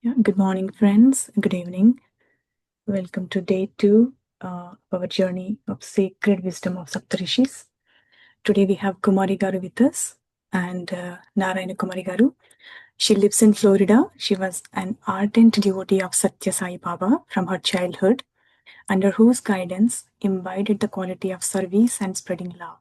Good morning, friends. Good evening. Welcome to day two of our journey of sacred wisdom of Saptharishis. Today we have Kumari Garu with us and Narayana Kumari Garu. She lives in Florida. She was an ardent devotee of Satya Sai Baba from her childhood, under whose guidance imbibed the quality of service and spreading love.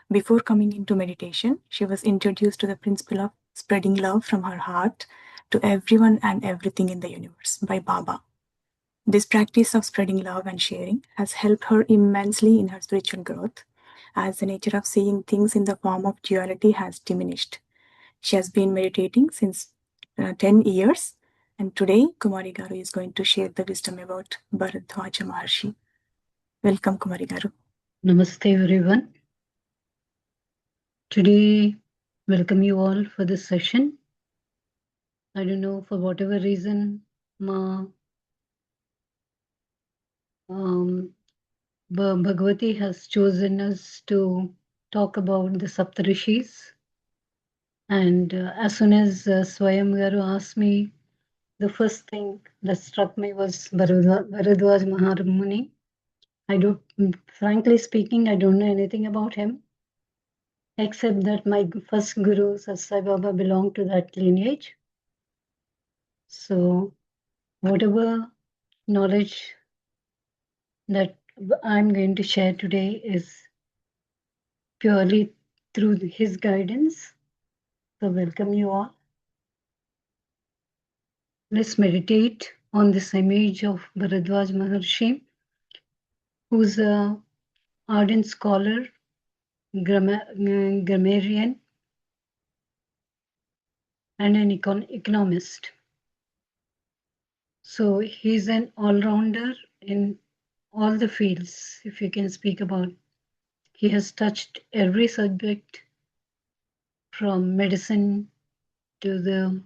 Before coming into meditation, she was introduced to the principle of spreading love from her heart to everyone and everything in the universe by Baba. This practice of spreading love and sharing has helped her immensely in her spiritual growth, as the nature of seeing things in the form of duality has diminished. She has been meditating since 10 years, and today Kumari Garu is going to share the wisdom about Bharadhwaja Maharshi. Welcome, Kumari Garu. Namaste, everyone. Today, welcome you all for this session. I don't know, for whatever reason, Bhagavati has chosen us to talk about the Saptarishis. And as soon as Swayam Garu asked me, the first thing that struck me was Bharadhwaja Muni. Frankly speaking, I don't know anything about him, except that my first guru, Sat Sai Baba, belonged to that lineage. So whatever knowledge that I'm going to share today is purely through his guidance. So welcome you all. Let's meditate on this image of Bharadwaj Maharshi, who's an ardent scholar, grammarian, and an economist. So he's an all-rounder in all the fields, if you can speak about. He has touched every subject from medicine to the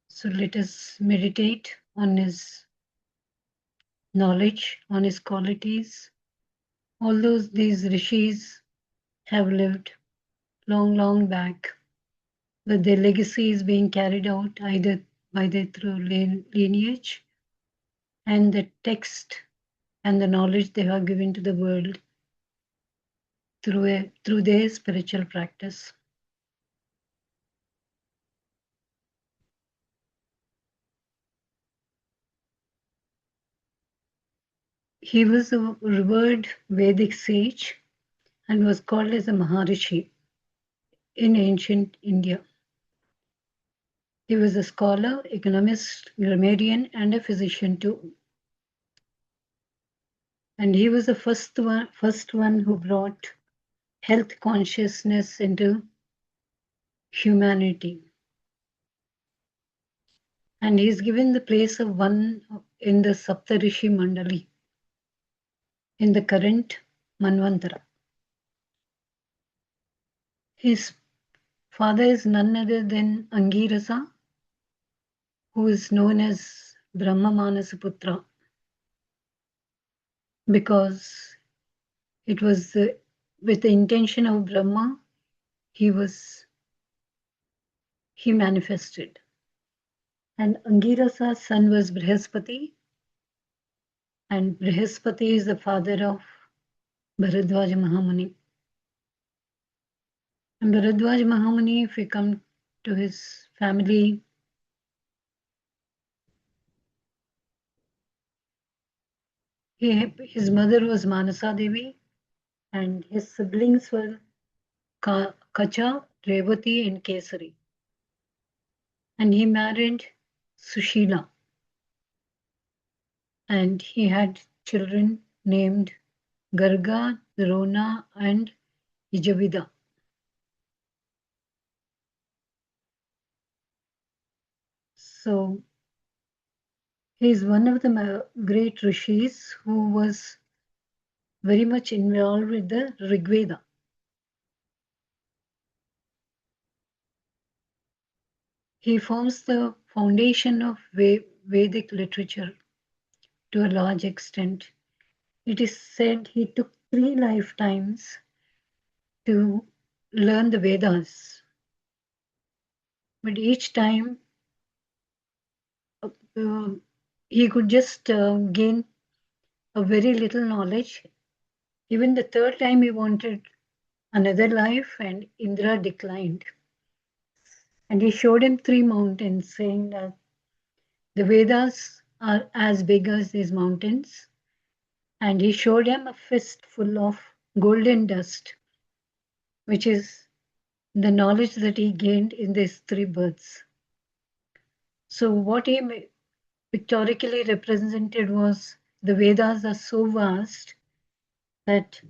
So let us meditate on his knowledge, on his qualities. Although these rishis have lived long back, but their legacy is being carried out either through lineage and the text and the knowledge they have given to the world through their spiritual practice. He was a revered Vedic sage and was called as a Maharishi in ancient India. He was a scholar, economist, grammarian, and a physician too. And he was the first one who brought health consciousness into humanity. And he is given the place of one in the Saptarishi Mandali, in the current Manvantara. His father is none other than Angirasa, who is known as Brahma Manasa because it was with the intention of Brahma, he manifested. And Angirasa's son was Brihaspati, and Brihaspati is the father of Bharadhwaja Mahamuni. And Bharadhwaja Mahamuni, if we come to his family, his mother was Manasa Devi, and his siblings were Kacha, Revati, and Kesari. And he married Sushila. And he had children named Garga, Drona, and Ijavida. So he is one of the great rishis who was very much involved with the Rigveda. He forms the foundation of Vedic literature to a large extent. It is said he took 3 lifetimes to learn the Vedas. But each time he could just gain a very little knowledge. Even the third time he wanted another life, and Indra declined. And he showed him 3 mountains, saying that the Vedas are as big as these mountains. And he showed him a fist full of golden dust, which is the knowledge that he gained in these 3 births. So, what he pictorically represented was the Vedas are so vast that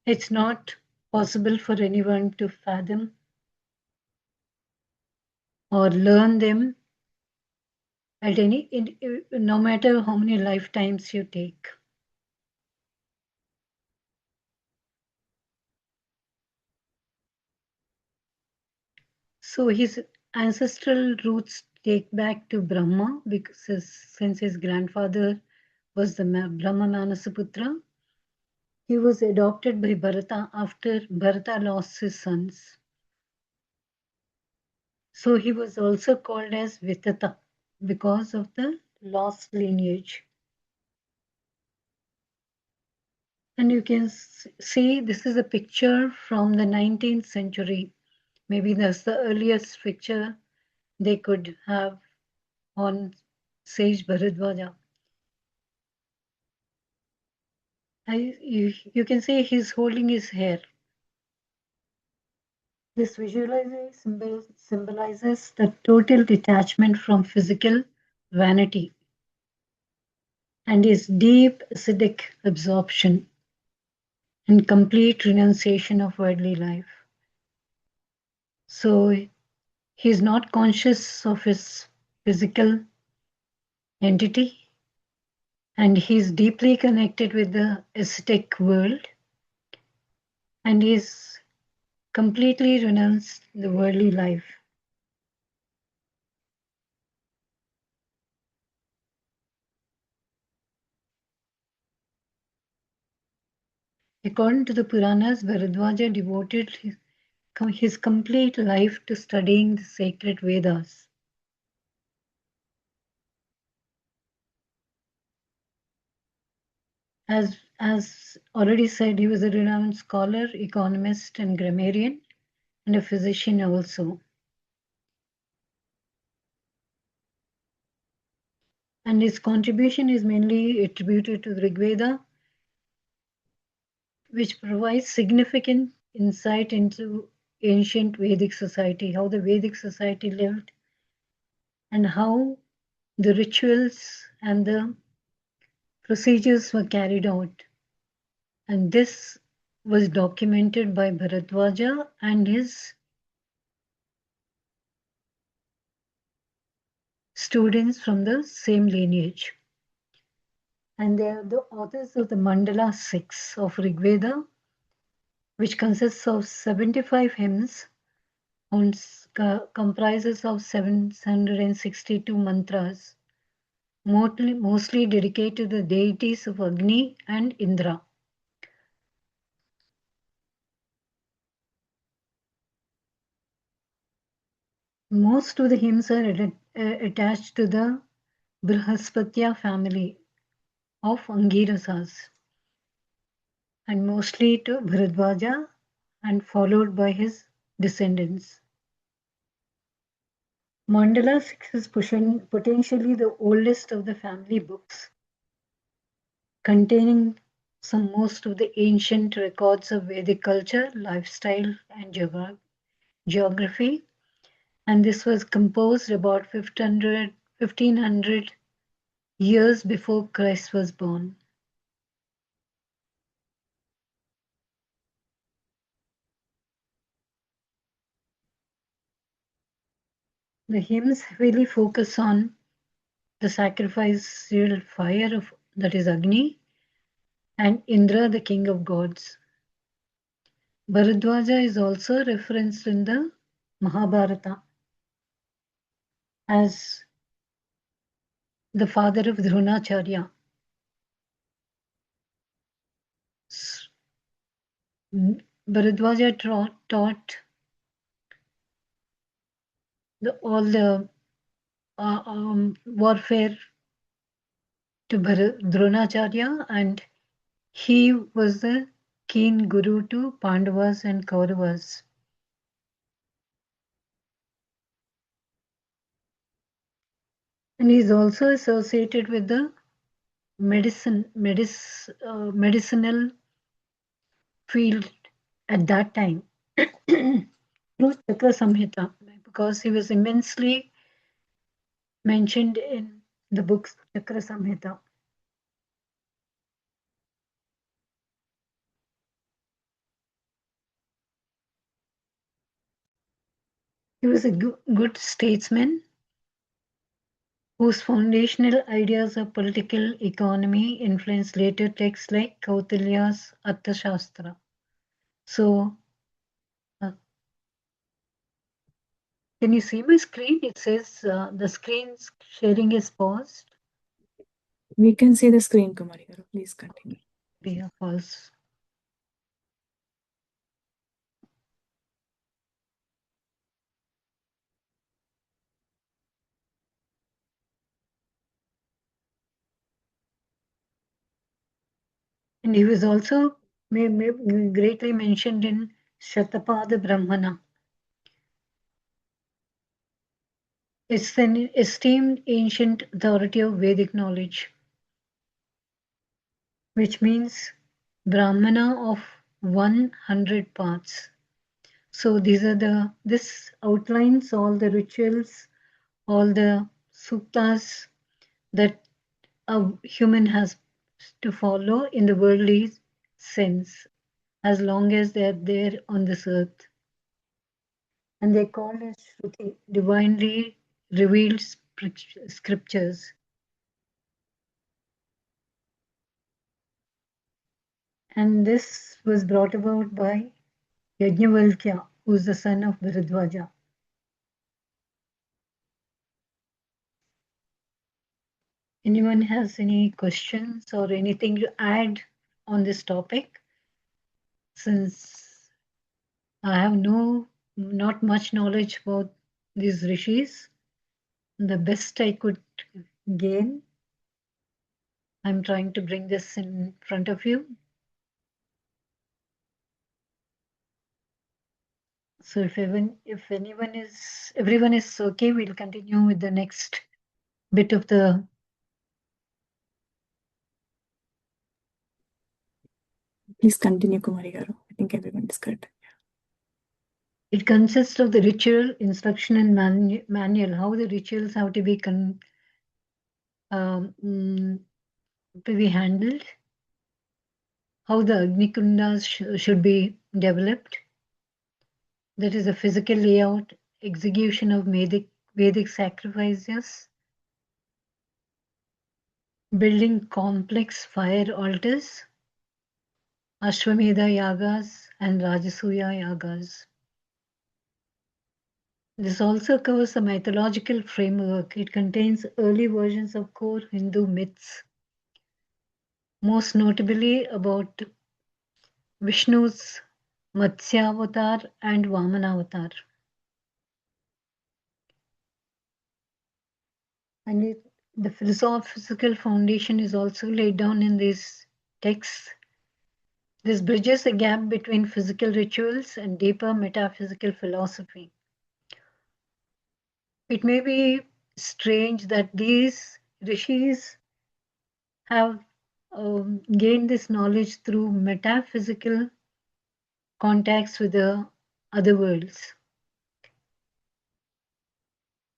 it's not possible for anyone to fathom or learn them at no matter how many lifetimes you take. So his ancestral roots take back to Brahma, because since his grandfather was the Brahma Manasiputra, he was adopted by Bharata after Bharata lost his sons. So he was also called as Vitata because of the lost lineage. And you can see this is a picture from the 19th century. Maybe that's the earliest picture they could have on sage Bharadhwaja. You can see he's holding his hair. This visualization symbolizes the total detachment from physical vanity and his deep acidic absorption and complete renunciation of worldly life. So he's not conscious of his physical entity, and he's deeply connected with the aesthetic world, and he's completely renounced the worldly life. According to the Puranas, Bharadhwaja devoted his complete life to studying the sacred Vedas. As already said, he was a renowned scholar, economist, and grammarian, and a physician also. And his contribution is mainly attributed to the Rig Veda, which provides significant insight into ancient Vedic society, how the Vedic society lived, and how the rituals and the procedures were carried out. And this was documented by Bharadhwaja and his students from the same lineage. And they are the authors of the Mandala 6 of Rigveda, which consists of 75 hymns and comprises of 762 mantras, mostly dedicated to the deities of Agni and Indra. Most of the hymns are attached to the Brihaspatya family of Angirasas, and mostly to Bharadwaja and followed by his descendants. Mandala 6 is potentially the oldest of the family books, containing most of the ancient records of Vedic culture, lifestyle, and geography. And this was composed about 1500 years before Christ was born. The hymns heavily focus on the sacrificial fire of that is Agni and Indra, the king of gods. Bharadwaja is also referenced in the Mahabharata as the father of Bharadhwaja taught all the warfare to Dronacharya, and he was the keen guru to Pandavas and Kauravas. And he is also associated with the medicinal field at that time through Chakra Samhita, because he was immensely mentioned in the books Chakra Samhita. He was a good statesman whose foundational ideas of political economy influenced later texts like Kautilya's Arthashastra. So, can you see my screen? It says the screen sharing is paused. We can see the screen, Kumari Garu. Please continue. Be a false. And he was also greatly mentioned in Shatapada Brahmana. It's an esteemed ancient authority of Vedic knowledge, which means Brahmana of 100 parts. So this outlines all the rituals, all the suktas that a human has to follow in the worldly sense, as long as they are there on this earth. And they call it Shruti, divinely revealed scriptures. And this was brought about by Yajnavalkya, who is the son of Bharadhwaja. Anyone has any questions or anything to add on this topic? Since I have not much knowledge about these rishis, the best I could gain, I'm trying to bring this in front of you. So if everyone is okay, we'll continue with the next bit of the. Please continue, Kumari Garu. I think everyone is good. It consists of the ritual, instruction, and manual. How the rituals have to be handled. How the Agnikundas should be developed. That is a physical layout, execution of Vedic sacrifices, building complex fire altars, Ashwamedha yagas, and Rajasuya yagas. This also covers a mythological framework. It contains early versions of core Hindu myths, most notably about Vishnu's Matsyavatar and Vamanavatar. And the philosophical foundation is also laid down in these texts. This bridges the gap between physical rituals and deeper metaphysical philosophy. It may be strange that these rishis have gained this knowledge through metaphysical contacts with the other worlds.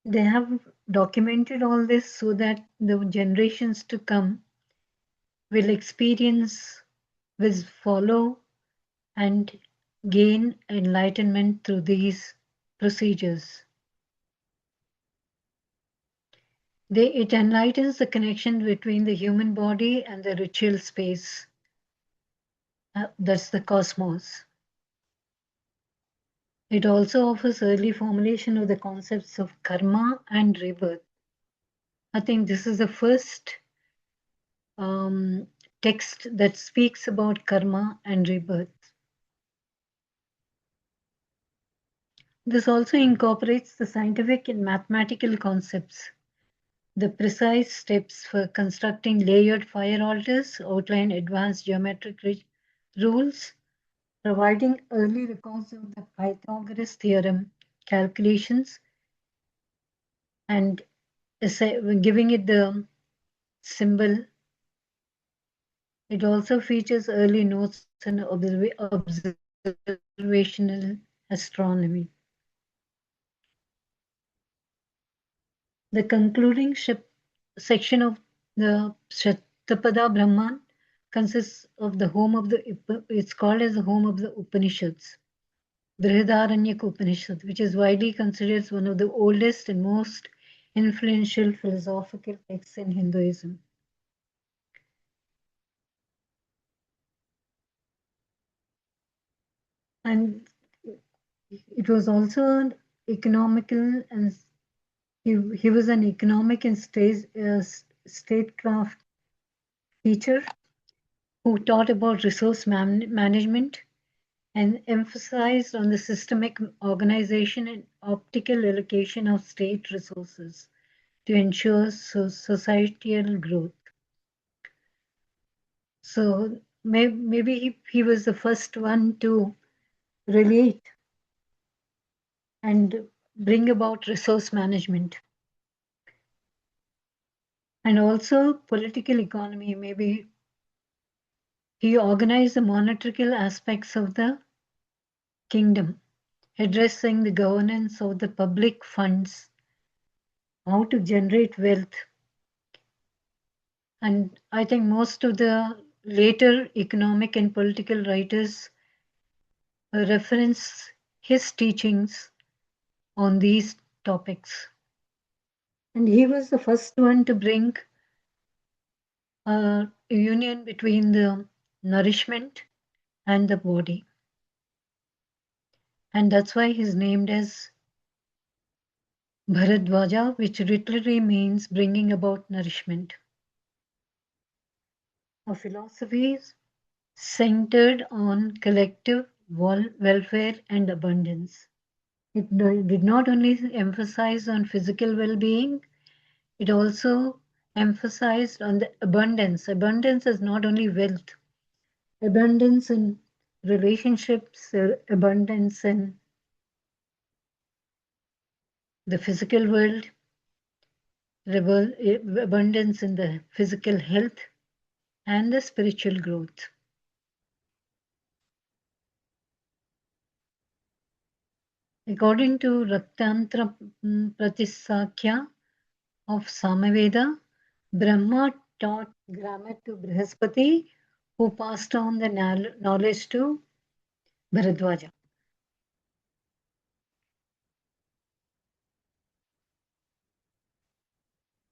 They have documented all this so that the generations to come will experience, will follow, and gain enlightenment through these procedures. It enlightens the connection between the human body and the ritual space. That's the cosmos. It also offers early formulation of the concepts of karma and rebirth. I think this is the first text that speaks about karma and rebirth. This also incorporates the scientific and mathematical concepts. The precise steps for constructing layered fire altars outline advanced geometric rules, providing early records of the Pythagoras theorem calculations and giving it the symbol. It also features early notes on observational astronomy. The concluding section of the Shatapada Brahman consists of the home of it's called as the home of the Upanishads, Brihadaranyaka Upanishad, which is widely considered as one of the oldest and most influential philosophical texts in Hinduism. And it was also an economical and he was an economic and statecraft teacher who taught about resource management and emphasized on the systemic organization and optical allocation of state resources to ensure societal growth. So maybe he was the first one to relate and bring about resource management. And also political economy, maybe he organized the monarchical aspects of the kingdom, addressing the governance of the public funds, how to generate wealth. And I think most of the later economic and political writers reference his teachings on these topics. And he was the first one to bring a union between the nourishment and the body. And that's why he's named as Bharadhwaja, which literally means bringing about nourishment. A philosophy centered on collective welfare and abundance. It did not only emphasize on physical well-being, it also emphasized on the abundance. Abundance is not only wealth, abundance in relationships, abundance in the physical world, abundance in the physical health, and the spiritual growth. According to Raktantra Pratisakya of Samaveda, Brahma taught grammar to Brihaspati, who passed on the knowledge to Bharadwaja.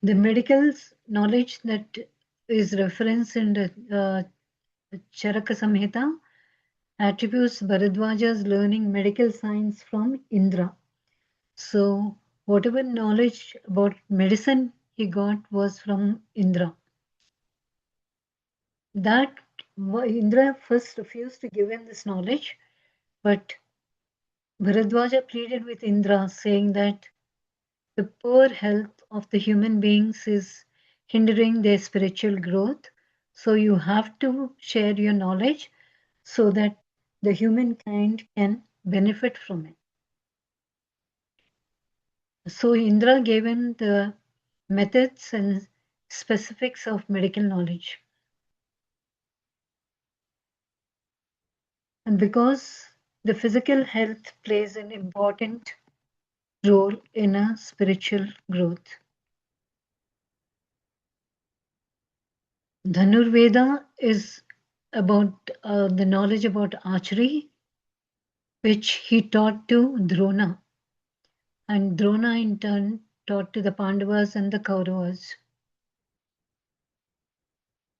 The medical knowledge that is referenced in the Charaka Samhita attributes Bharadwaja's learning medical science from Indra. So whatever knowledge about medicine he got was from Indra. That Indra first refused to give him this knowledge, but Bharadwaja pleaded with Indra, saying that the poor health of the human beings is hindering their spiritual growth. So you have to share your knowledge so that the humankind can benefit from it. So Indra gave him the methods and specifics of medical knowledge. And because the physical health plays an important role in a spiritual growth. Dhanurveda is about the knowledge about archery, which he taught to Drona. And Drona in turn taught to the Pandavas and the Kauravas.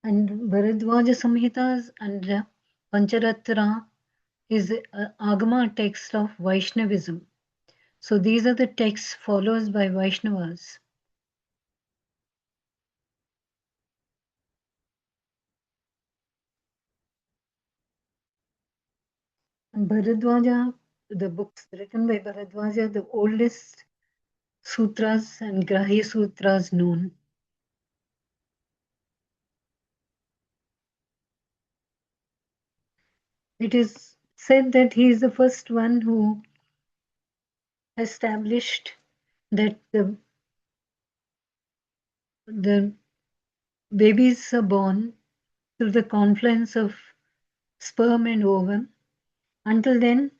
And Bharadwaja Samhitas and Pancharatra is Agama text of Vaishnavism. So these are the texts followed by Vaishnavas. And Bharadwaja the books written by Bharadhwaja, the oldest sutras and Grahya Sutras known. It is said that he is the first one who established that the babies are born through the confluence of sperm and ovum. Until then,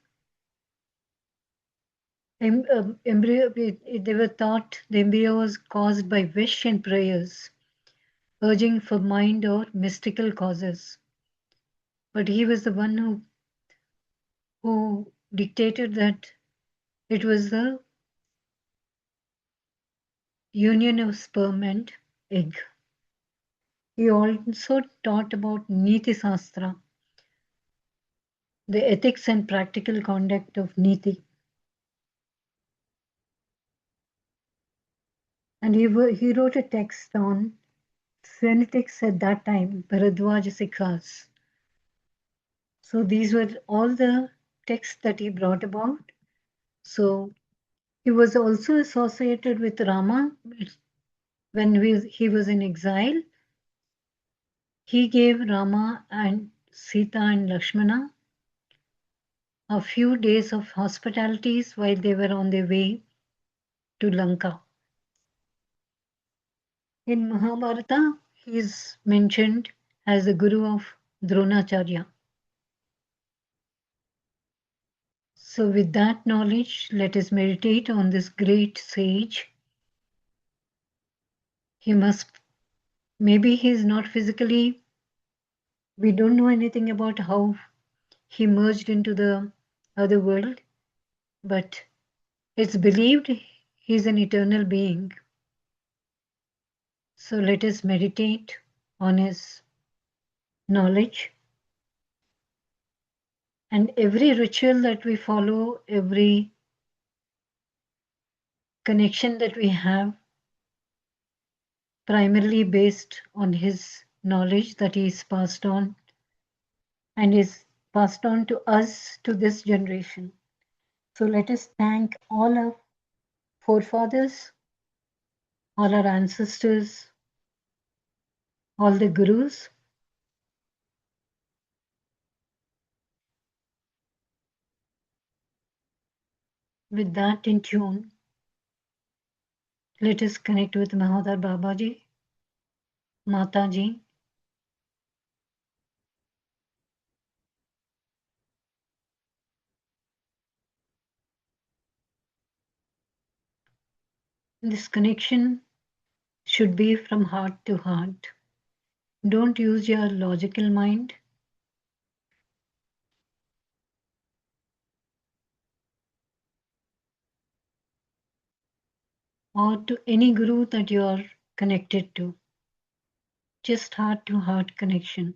embryo, they were thought the embryo was caused by wish and prayers, urging for mind or mystical causes. But he was the one who dictated that it was the union of sperm and egg. He also taught about Niti Sastra, the ethics and practical conduct of Niti. And he wrote a text on phonetics at that time, Bharadhwaja Sikhas. So these were all the texts that he brought about. So he was also associated with Rama when he was in exile. He gave Rama and Sita and Lakshmana a few days of hospitalities while they were on their way to Lanka. In Mahabharata, he is mentioned as the guru of Dronacharya. So, with that knowledge, let us meditate on this great sage. Maybe he is not physically, we don't know anything about how he merged into the other world, but it's believed he is an eternal being. So, let us meditate on his knowledge. And every ritual that we follow, every connection that we have, primarily based on his knowledge that he is passed on and is passed on to us, to this generation. So let us thank all our forefathers, all our ancestors, all the gurus. With that in tune, let us connect with Mahodar Babaji, Mataji. This connection should be from heart to heart. Don't use your logical mind. Or to any guru that you are connected to. Just heart to heart connection.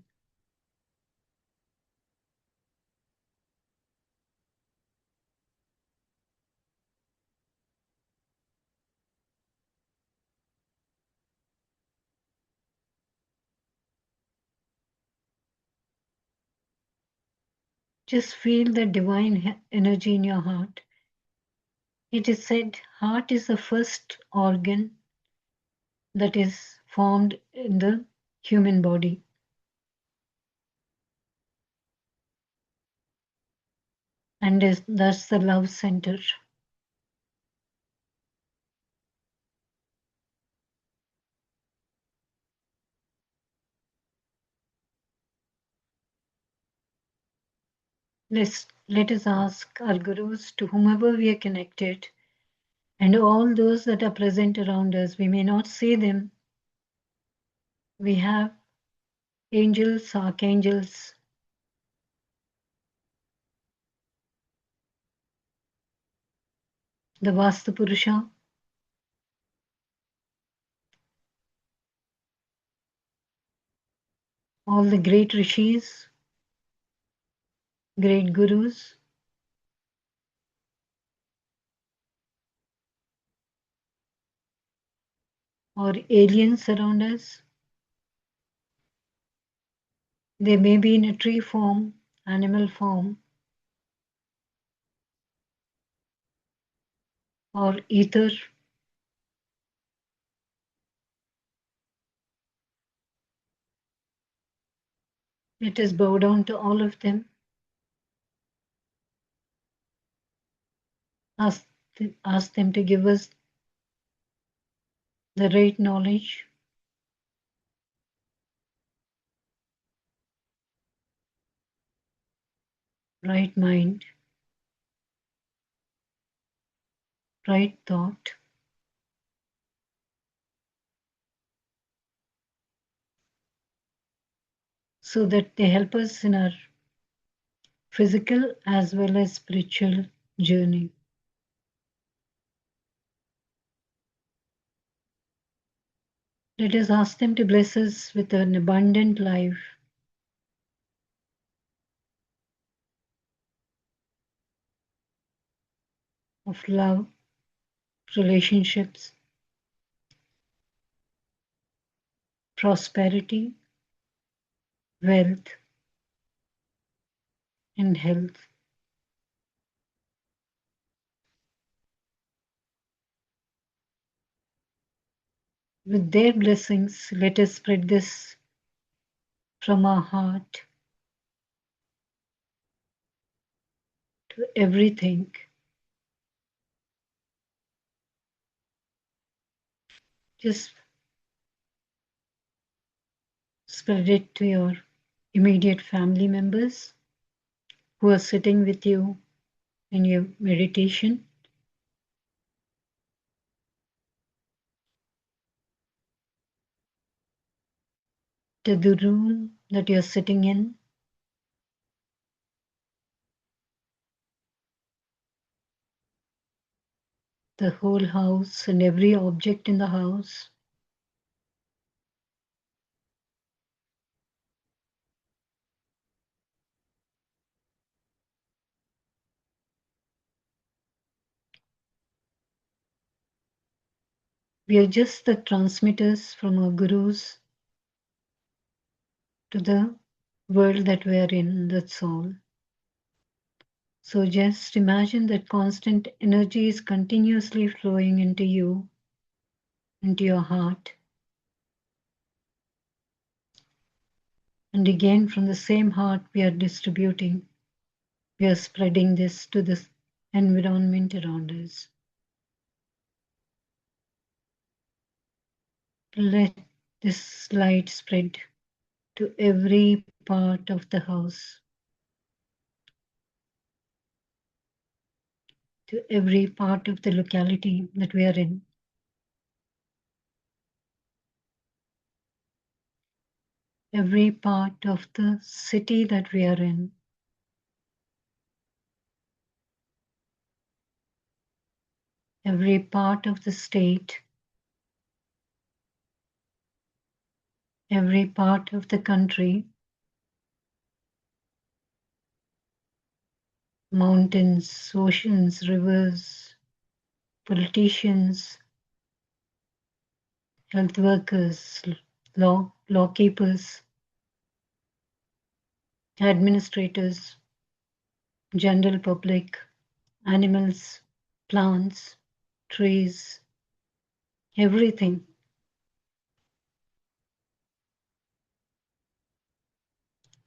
Just feel the divine energy in your heart. It is said heart is the first organ that is formed in the human body. And that's the love center. Let us ask our gurus, to whomever we are connected, and all those that are present around us. We may not see them. We have angels, archangels, the Vastu Purusha, all the great rishis, great gurus, or aliens around us. They may be in a tree form, animal form, or ether. Let us bow down to all of them. Ask them to give us the right knowledge, right mind, right thought, so that they help us in our physical as well as spiritual journey. Let us ask them to bless us with an abundant life of love, relationships, prosperity, wealth, and health. With their blessings, let us spread this from our heart to everything. Just spread it to your immediate family members who are sitting with you in your meditation, to the room that you're sitting in, the whole house and every object in the house. We are just the transmitters from our gurus to the world that we are in, that's all. So just imagine that constant energy is continuously flowing into you, into your heart. And again, from the same heart, we are distributing, we are spreading this to the environment around us. Let this light spread to every part of the house, to every part of the locality that we are in. Every part of the city that we are in, every part of the state, every part of the country, mountains, oceans, rivers, politicians, health workers, lawkeepers, administrators, general public, animals, plants, trees, everything.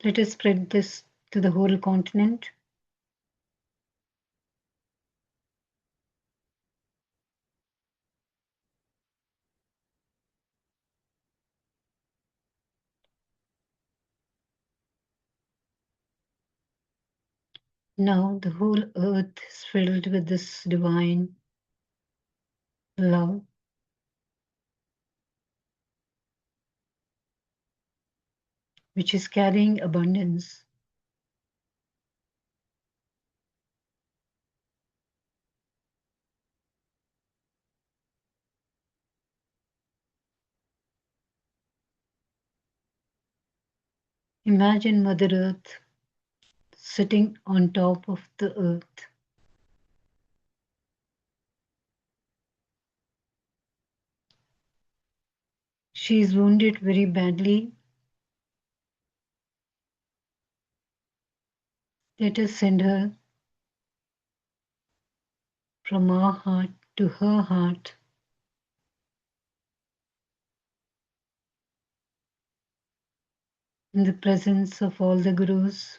Let us spread this to the whole continent. Now the whole earth is filled with this divine love. Which is carrying abundance. Imagine Mother Earth sitting on top of the earth. She is wounded very badly. Let us send her from our heart to her heart. In the presence of all the Gurus,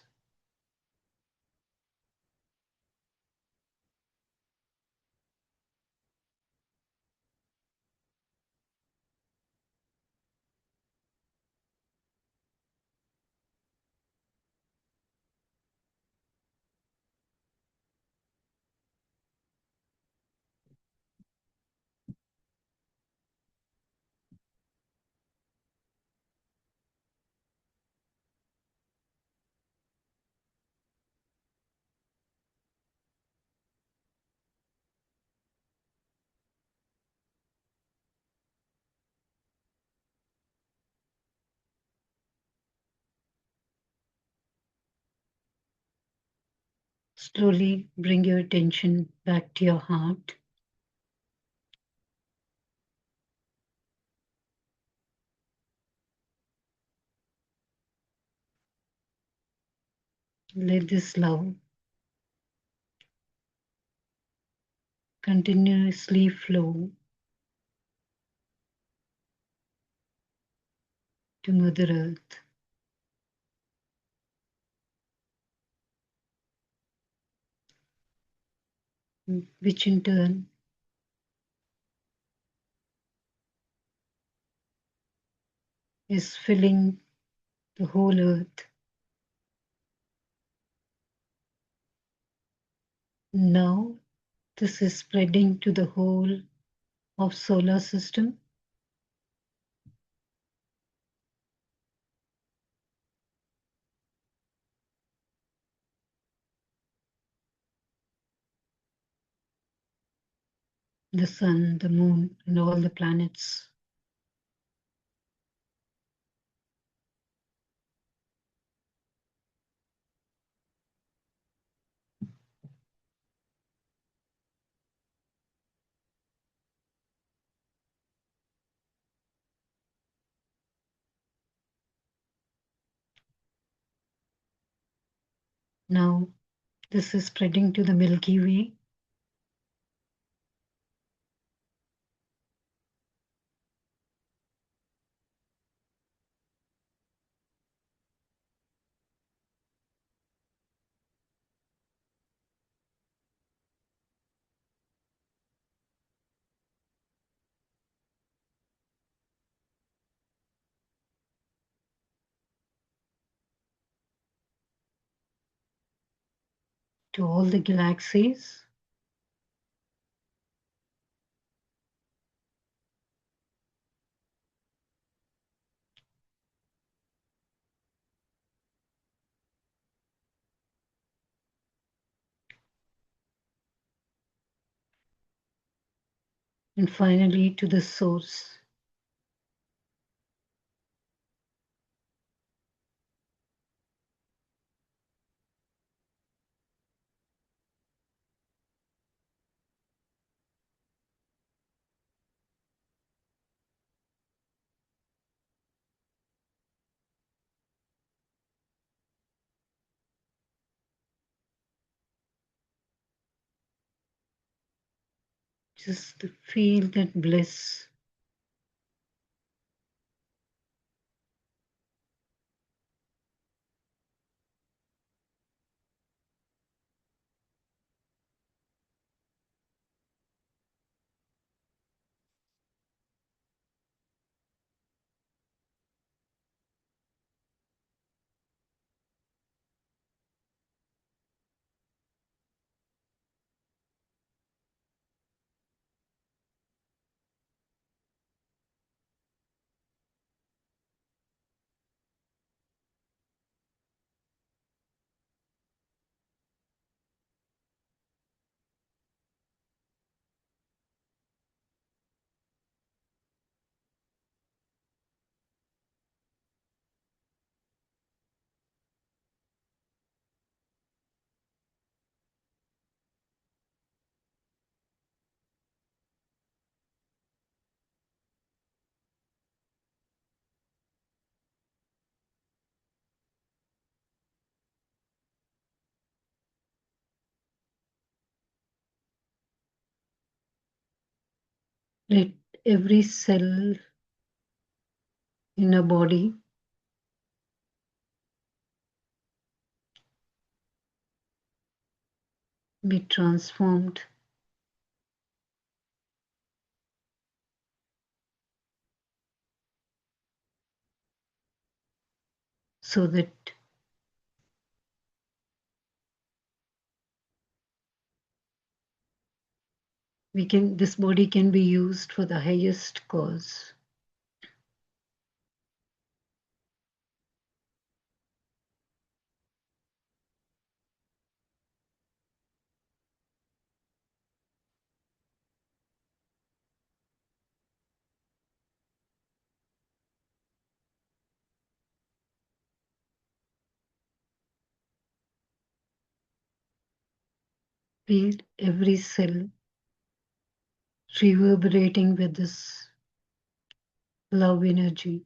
slowly bring your attention back to your heart. Let this love continuously flow to Mother Earth, which in turn is filling the whole earth. Now this is spreading to the whole of solar system. The sun, the moon, and all the planets. Now this is spreading to the Milky Way. To all the galaxies, and finally to the source. Just to feel that bliss. Let every cell in a body be transformed so that this body can be used for the highest cause. Feel every cell reverberating with this love energy.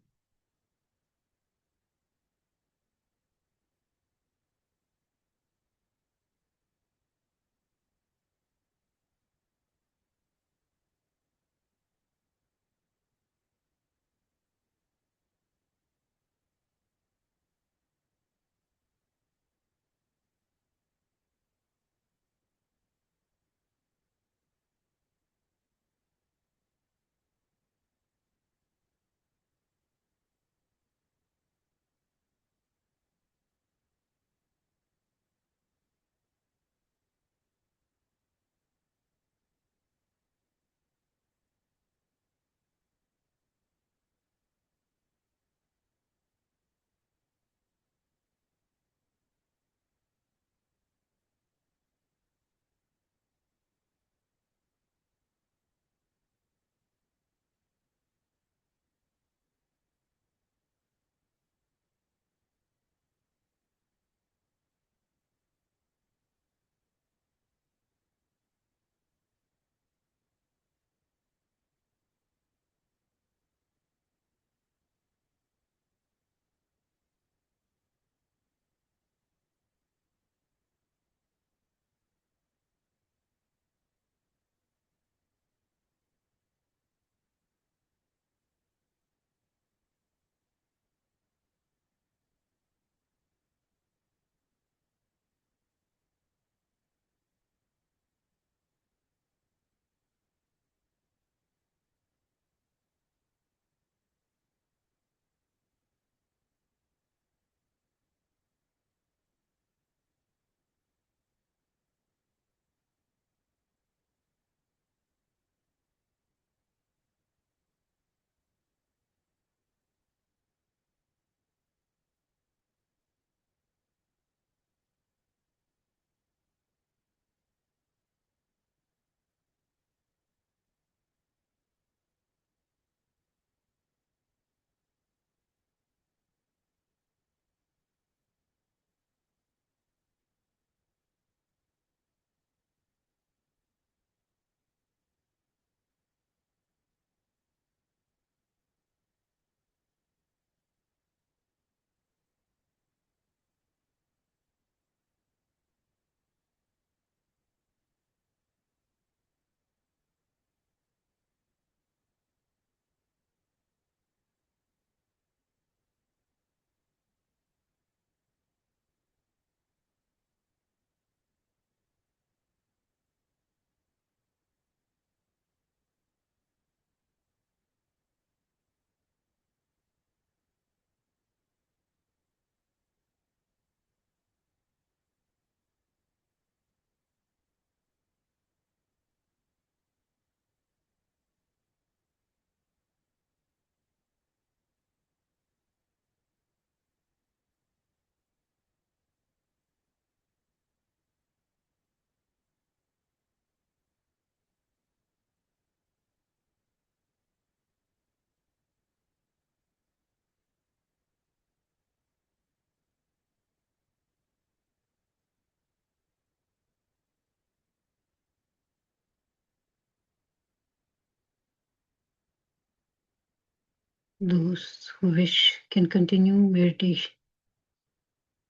Those who wish can continue meditation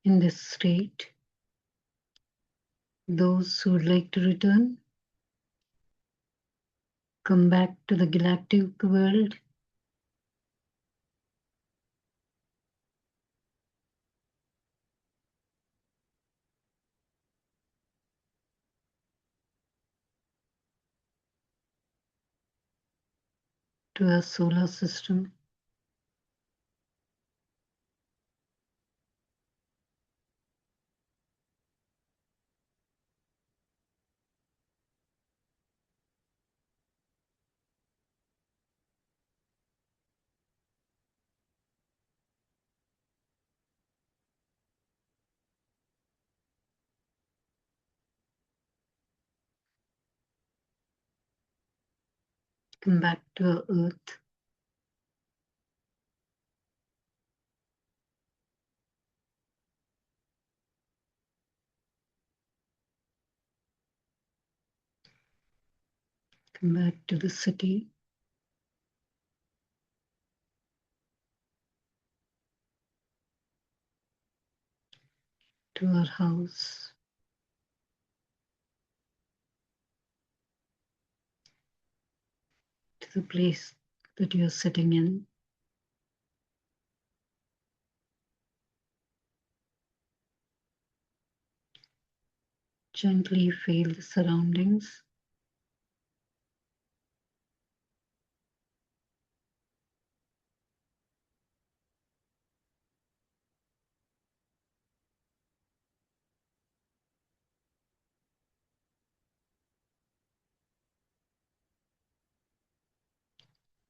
in this state. Those who would like to return, Come back to the galactic world. To our solar system. Come back to our earth. Come back to the city. To our house. To the place that you're sitting in. Gently feel the surroundings.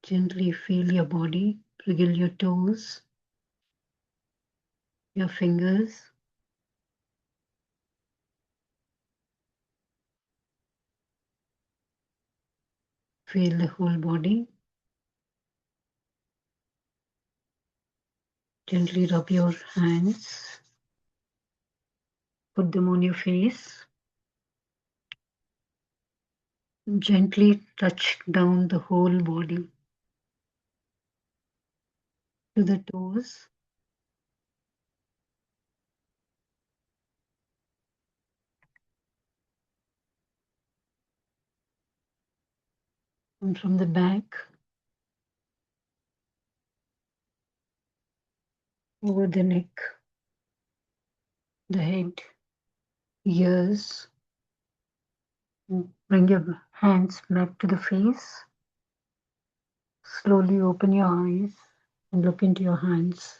Gently feel your body, wriggle your toes, your fingers. Feel the whole body. Gently rub your hands. Put them on your face. Gently touch down the whole body to the toes. And from the back, over the neck, the head, ears. Bring your hands back to the face. Slowly open your eyes and look into your hands.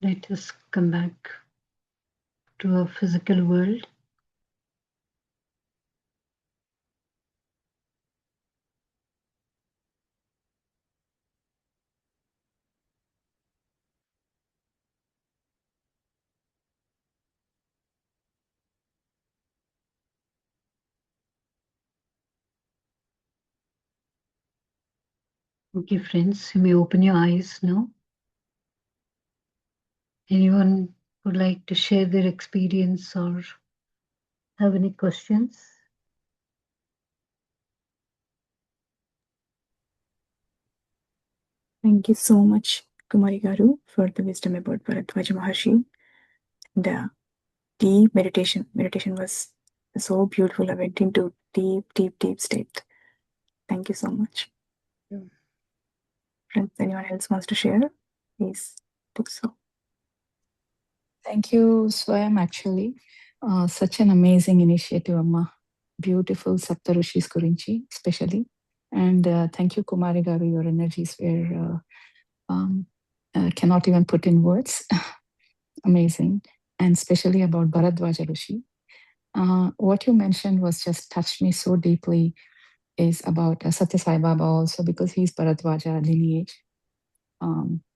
Let us come back to our physical world. Okay, friends, you may open your eyes now. Anyone would like to share their experience or have any questions? Thank you so much, Kumari Garu, for the wisdom about Bharadhwaja Maharshi. The deep meditation. Meditation was so beautiful. I went into deep state. Thank you so much. Yeah. Friends, anyone else wants to share? Please do so. Thank you, Swayam, actually. Such an amazing initiative, Amma. Beautiful Saptharishis Gurinchi, especially. And thank you, Kumari Garu. Your energies were cannot even put in words. Amazing. And especially about Bharadhwaja Rishi. What you mentioned was just touched me so deeply is about Satya Sai Baba also, because he's Bharadhwaja lineage,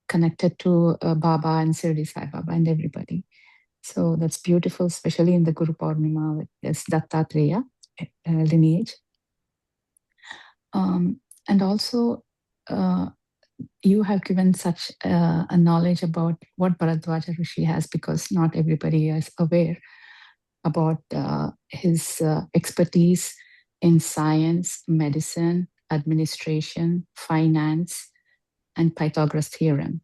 connected to Baba and Sirdi Sai Baba and everybody. So that's beautiful, especially in the Guru Purnima with this Dattatreya lineage. And also, you have given such a knowledge about what Bharadhwaja Rishi has, because not everybody is aware about his expertise in science, medicine, administration, finance, and Pythagoras theorem.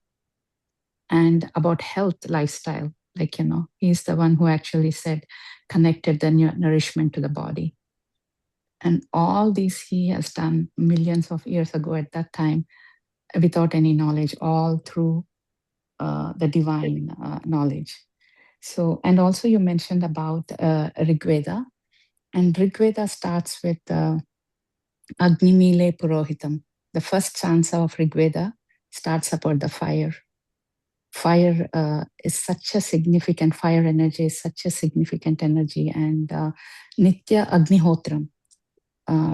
and about health lifestyle. Like, he's the one who actually said, connected the nourishment to the body. And all these he has done millions of years ago at that time without any knowledge, all through the divine knowledge. So, and also you mentioned about Rigveda, and Rigveda starts with Agnimile Purohitam. The first stanza of Rigveda starts about the fire. Fire is such a significant, fire energy is such a significant energy. And Nitya Agnihotram.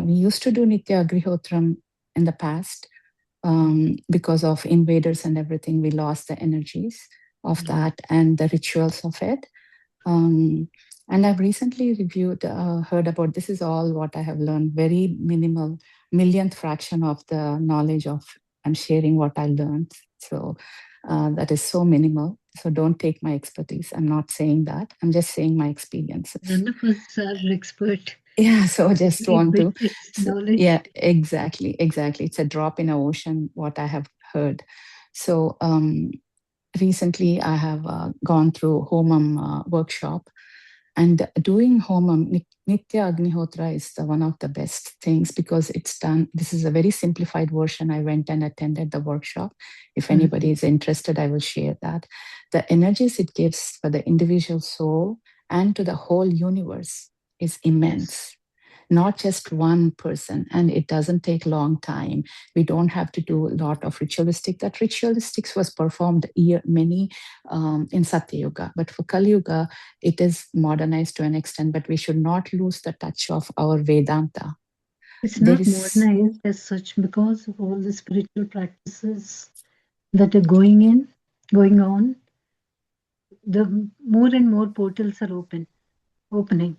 We used to do Nitya Agnihotram in the past. Because of invaders and everything, we lost the energies of that and the rituals of it. And I've recently heard about, this is all what I have learned, very minimal, millionth fraction of the knowledge of, I'm sharing what I learned. So that is so minimal. So don't take my expertise. I'm not saying that. I'm just saying my experiences. None of us are expert. Yeah, so just want to. Knowledge. Yeah, exactly. It's a drop in the ocean, what I have heard. So recently I have gone through Homam workshop, and doing Homam, Nitya Agnihotra is one of the best things because it's done. This is a very simplified version. I went and attended the workshop. If anybody is interested, I will share that. The energies it gives for the individual soul and to the whole universe is immense. Not just one person, and it doesn't take long time. We don't have to do a lot of ritualistic. That ritualistics was performed many in Satya Yuga, but for Kali Yuga, it is modernized to an extent, but we should not lose the touch of our Vedanta. It's not modernized as such because of all the spiritual practices that are going on. The more and more portals are opening.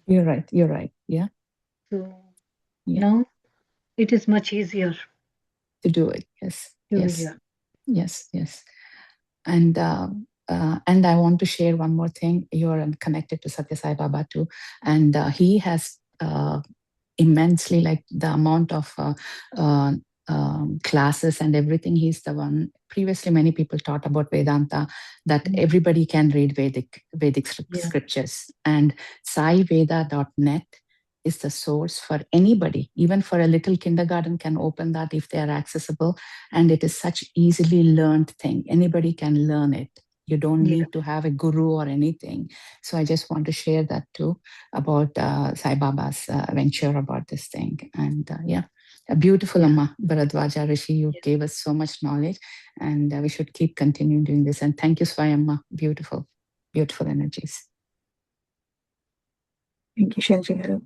You're right. Yeah. So now it is much easier to do it. Yes. And I want to share one more thing. You're connected to Satya Sai Baba too, and he has immensely, like the amount of classes and everything. He's the one. Previously, many people taught about Vedanta, that everybody can read Vedic scriptures, and SaiVeda.net is the source for anybody. Even for a little kindergarten can open that if they are accessible, and it is such easily learned thing. Anybody can learn it. You don't need to have a guru or anything. So I just want to share that too about Sai Baba's venture about this thing. And a beautiful Amma, Bharadhwaja Rishi, you gave us so much knowledge, and we should keep continuing doing this. And thank you, Swayamma. Beautiful, beautiful energies. Thank you, Shelji.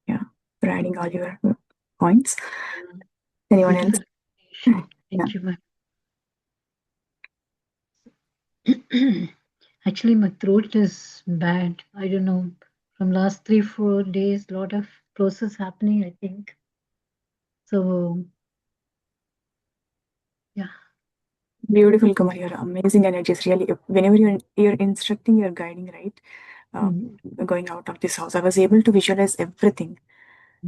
Yeah, for adding all your points. Anyone else? Thank you, ma'am. Actually, my throat is bad. I don't know. From last 3-4 days, lot of process happening, I think. So, yeah. Beautiful, Kumar. Your amazing energies. Really, whenever you're instructing, you're guiding, right? Going out of this house, I was able to visualize everything.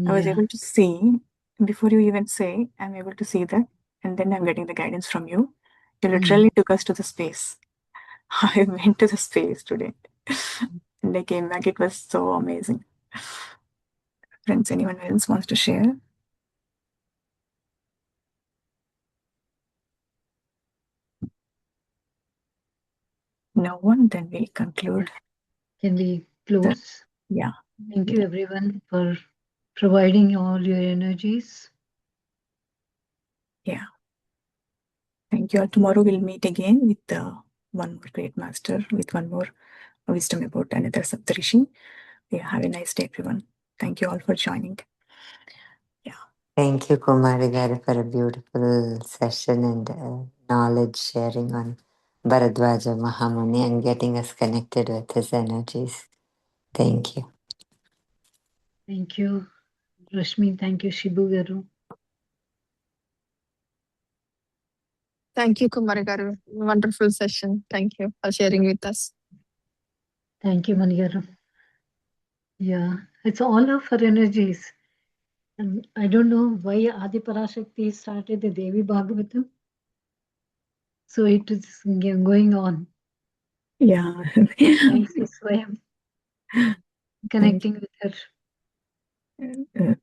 I was able to see before you even say. I'm able to see that, and then I'm getting the guidance from you. You literally took us to the space. I went to the space today, and I came back. It was so amazing. Friends, anyone else wants to share? No one? Then we'll conclude. Can we close? Yeah. Thank you, everyone, for providing all your energies. Yeah. Thank you all. Tomorrow we'll meet again with one more great master, with one more wisdom about another Saptarishi. Yeah, have a nice day, everyone. Thank you all for joining. Yeah. Thank you, Kumari Garu, for a beautiful session and knowledge sharing on Bharadhwaja Mahamuni and getting us connected with his energies. Thank you. Thank you, Rashmi. Thank you, Shibu Garu. Thank you, Kumari Garu. Wonderful session. Thank you for sharing with us. Thank you, Mani Garu. Yeah, it's all of her energies. And I don't know why Adi Parashakti started the Devi Bhagavatam. So So it is going on. Yeah. Thanks to Swayam. Connecting with her.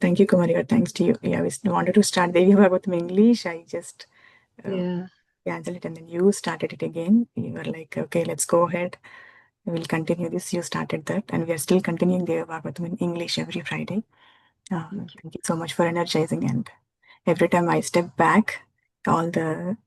Thank you, Kumari. Thanks to you. Yeah, we wanted to start Devi Bhagavatam English. I just Yeah. canceled it, and then you started it again. You were like, okay, let's go ahead. We'll continue this. You started that, and we are still continuing Devi Bhagavatam in English every Friday. Thank you so much for energizing. And every time I step back, all the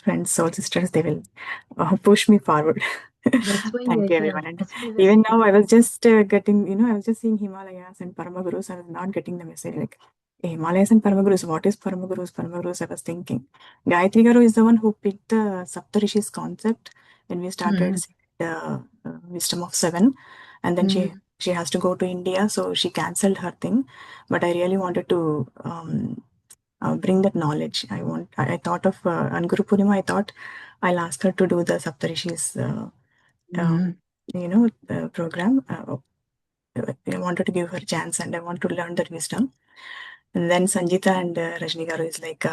friends, soul sisters, they will push me forward. That's why Thank you, yeah, everyone. And that's why even now, I was just getting, I was just seeing Himalayas and Paramagurus. I was not getting the message like Himalayas and Paramagurus. What is Paramagurus? Paramagurus. I was thinking Gayatri Garu is the one who picked the Saptharishis concept when we started the Wisdom of Seven, and then she has to go to India, so she cancelled her thing. But I really wanted to bring that knowledge. I thought of on Guru Purnima. I thought I'll ask her to do the Saptarishis, program. I wanted to give her a chance, and I want to learn that wisdom. And then Sanjita and Rajni Garu is like,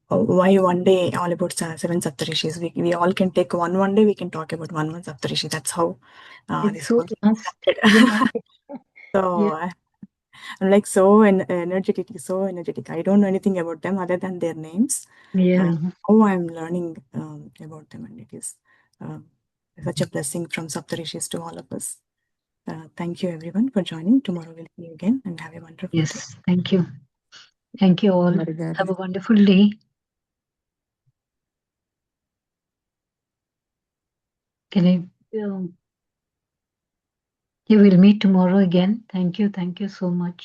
why one day all about seven Saptarishis? We all can take one day. We can talk about one Saptarishi. That's how it's this so whole thing fast. started. So Yeah. I'm like so energetic. I don't know anything about them other than their names. Yeah. Now I'm learning about them, and it is um, such a blessing from Saptarishis to all of us. Thank you, everyone, for joining. Tomorrow we'll see you again, and have a wonderful day. Yes. Thank you. Thank you all. Kumari garu. Have a wonderful day. Can I? Yeah, we'll meet tomorrow again. Thank you. Thank you so much.